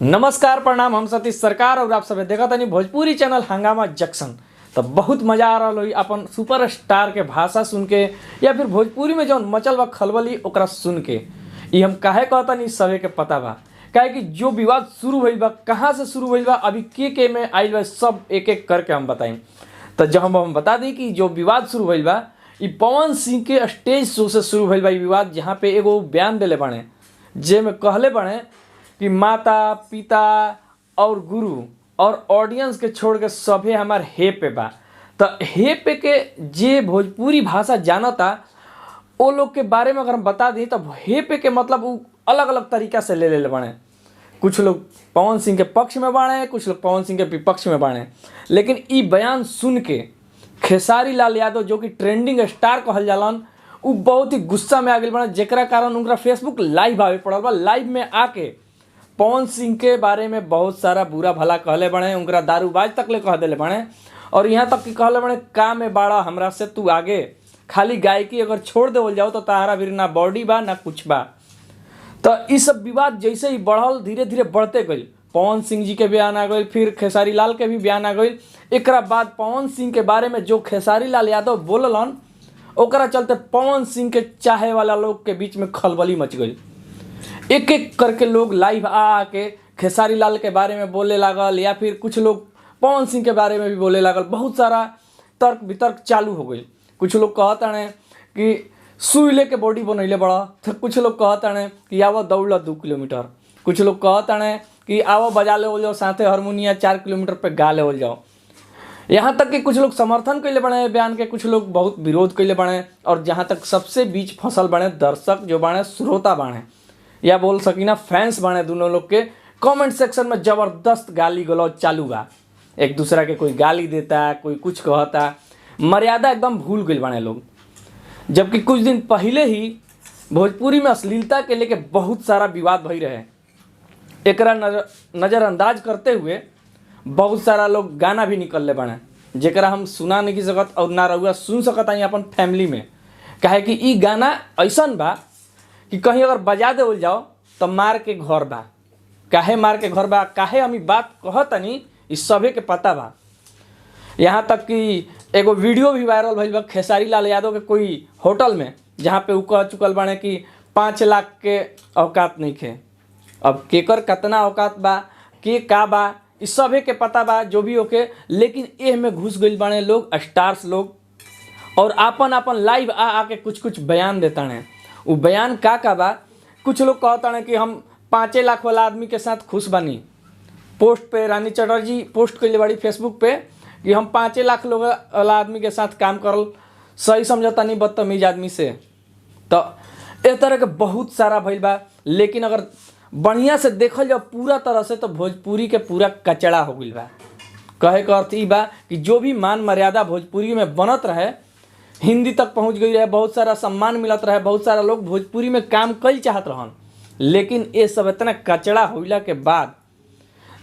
नमस्कार प्रणाम, हम सतीश सरकार और आप सब देखा तनी भोजपुरी चैनल हंगामा जंक्शन। तो बहुत मजा आ रहा हो अपन सुपर स्टार के भाषा सुन के या फिर भोजपुरी में जो मचल बा खलबली ओकरा सुन के। ये हम काहे कहता नहीं सभी के पता बा, काहे कि जो विवाद शुरू भइल बा, कहाँ से शुरू भइल बा, अभी के में आइल बा, सब एक एक करके हम बताएं। तो जब हम बता दी कि जो विवाद शुरू भइल बा ये पवन सिंह के स्टेज शो से शुरू भइल बा विवाद, जहाँ पे एगो बयान दिले बने जे में कहले बने कि माता पिता और गुरु और ऑडियंस के छोड़ के सभे हमार हे पे बा। तो हे पे के जे भोजपुरी भाषा जानता वो लोग के बारे में अगर हम बता दी तो हे पे के मतलब वो अलग अलग तरीका से ले बने। कुछ लोग पवन सिंह के पक्ष में बाणे, कुछ लोग पवन सिंह के विपक्ष में बाणे। लेकिन ई बयान सुन के खेसारी लाल यादव जो कि ट्रेंडिंग स्टार कहल जालन वो बहुत ही गुस्सा में आ गए बने, जेकरा कारण उनका फेसबुक लाइव आवे पड़ल बा। लाइव में आके पवन सिंह के बारे में बहुत सारा बुरा भला कहले बने, उनका दारूबाज तक ले कह दिले बने और यहाँ तक कि कहले बने का में बाड़ा हमरा से तू आगे, खाली गायकी अगर छोड़ देवल जाओ तो तारा भी ना बॉडी बा ना कुछ बा। तो ये सब विवाद जैसे ही बढ़ल धीरे धीरे बढ़ते गई। पवन सिंह जी के बयान आ गई, फिर खेसारी लाल के भी बयान आ गई। एक बाद पवन सिंह के बारे में जो खेसारी लाल यादव बोललन ओकरा चलते पवन सिंह के चाहे वाला लोग के बीच में खलबली मच गई। एक एक करके लोग लाइव आके खेसारी लाल के बारे में बोले लागल या फिर कुछ लोग पवन सिंह के बारे में भी बोले लागल। बहुत सारा तर्क वितर्क चालू हो गई। कुछ लोग कहता है कि सुई लेके बॉडी बनैले बड़ा, तो कुछ लोग कहता है कि आवो दौड़ 2 किलोमीटर, कुछ लोग कहता है कि आवो बजा ले जाओ साथे हारमोनिया 4 किलोमीटर पे गा ले जाओ। यहाँ तक कि कुछ लोग समर्थन कैले बने बयान के, कुछ लोग बहुत विरोध कैले बने और जहाँ तक सबसे बीच फसल बने दर्शक जो बने, श्रोता बने या बोल सकी ना फैंस बने, दोनों लोग के कमेंट सेक्शन में ज़बरदस्त गाली गलौज चालू बा। एक दूसरा के कोई गाली देता, कोई कुछ कहता, मर्यादा एकदम भूल गए बने लोग। जबकि कुछ दिन पहले ही भोजपुरी में अश्लीलता के लेके बहुत सारा विवाद भई रहे। एकरा नज़रअंदाज करते हुए बहुत सारा लोग गाना भी निकलले बने, जेकरा हम सुना नहीं सकत और ना रहुआ सुन सकत आई अपन फैमिली में। काहे कि ई गाना ऐसा बा कि कहीं अगर बजा देवल जाओ तो मार के घर बा। काहे मार के घर बा, काहे हम ई बात कहतनी इस सभे के पता बा। यहाँ तक कि एगो वीडियो भी वायरल भइल बा खेसारी लाल यादव के कोई होटल में, जहाँ पे वो कह चुकल बाने कि 5 लाख के औकात नहीं खे। अब केकर कितना औकात बा, के का बा, इस सभे के पता बा जो भी होके। लेकिन एह में घुस गई बाने लोग, स्टार्स लोग, और आपन आपन लाइव आके कुछ कुछ बयान देता है। वो बयान का बा, कुछ लोग कहता है कि हम 5 लाख वाला आदमी के साथ खुश बनी। पोस्ट पे रानी चटर्जी पोस्ट कैले बड़ी फेसबुक पे कि हम 5 लाख लोग वाला आदमी के साथ काम करल सही समझता नहीं बदतमीज आदमी से। तो इस तरह के बहुत सारा भइल बा। लेकिन अगर बढ़िया से देखल जाओ पूरा तरह से तो भोजपुरी के पूरा कचड़ा हो गई बा। कहे का अर्थ ई बा कि जो भी मान मर्यादा भोजपुरी में बनत रहे हिंदी तक पहुंच गई रहे, बहुत सारा सम्मान मिलत रहे, बहुत सारा लोग भोजपुरी में काम कई चाहत रहन। लेकिन ये सब इतना कचड़ा होइला के बाद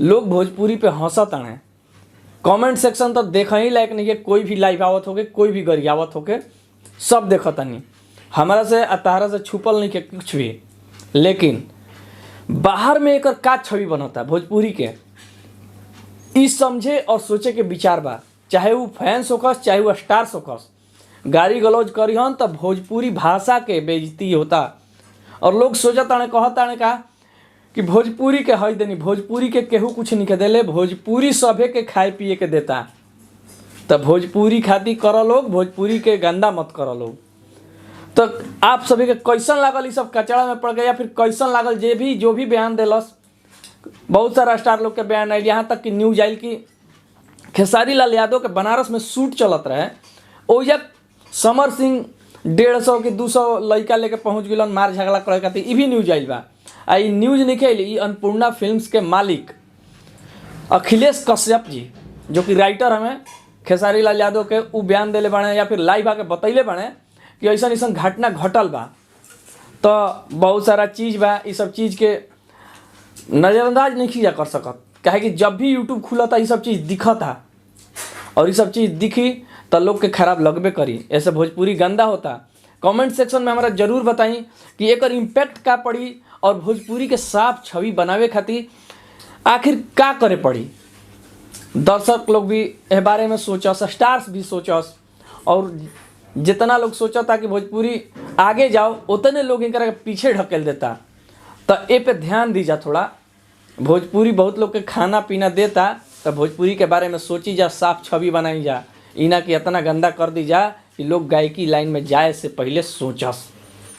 लोग भोजपुरी पे हंसत आए। कमेंट सेक्शन तो देख ही लायक नहीं है, कोई भी लाइव आवत होके, कोई भी गरियावत होके, सब देखत नहीं। हमारा से अतारा से छुपल नहीं के कुछ भी। लेकिन बाहर में एक का छवि बनता भोजपुरी के, ई समझे और सोचे के विचार बा। चाहे वो फैंस होकस, चाहे वो स्टार्स होकस, गाली गलौज करिहन तो भोजपुरी भाषा के बेइज्जती होता। और लोग सोचता ने कहता ने का कि भोजपुरी के हई देनी, भोजपुरी के केहू कुछ नहीं के देले, भोजपुरी सभे के खाए पिए के देता। तो भोजपुरी खाती कर लोग, भोजपुरी के गंदा मत कर लोग। तो आप सभी के कैसन लागल ये सब कचड़ा में पड़ गया, या फिर कैसन लागल जो भी बयान दिलस। बहुत सारा स्टार लोग के बयान आयल, यहाँ तक कि न्यूज आयल कि खेसारी लाल यादव के बनारस में शूट चलत रहे, ओजा समर सिंह 150 की 200 लड़का लेके पहुँच गलन मार झगड़ा करे खातिर। ई भी न्यूज आयल बा। आ ई न्यूज नहीं आइल, अन्नपूर्णा फिल्म्स के मालिक अखिलेश कश्यप जी जो कि राइटर हमें खेसारी लाल यादव के उ बयान दिले बने या फिर लाइव आके बतैले बने कि ऐसा ऐसा घटना घटल बा। तो बहुत सारा चीज़ बा, ये सब चीज़ के नज़रअंदाज नहीं किया कर सकत। काहे कि जब भी यूट्यूब खुला था ये सब चीज़ दिखा था, और ये सब चीज़ दिखी तो लोग के खराब लगबे करी। ऐसे भोजपुरी गंदा होता। कमेंट सेक्शन में हमारा जरूर बताई कि एक इम्पैक्ट का पड़ी और भोजपुरी के साफ छवि बनावे खातिर आखिर का करे पड़ी। दर्शक लोग भी इस बारे में सोचस, स्टार्स भी सोचस, और जितना लोग सोचता कि भोजपुरी आगे जाओ उतने लोग इनकरा के पीछे ढकेल देता। तो ए पे ध्यान दीजा थोड़ा। भोजपुरी बहुत लोग के खाना पीना देता, तो भोजपुरी के बारे में सोची जा, साफ छवि बनाई जा, इना कि इतना गंदा कर दी जा कि लोग गायकी लाइन में जाए से पहले सोचस।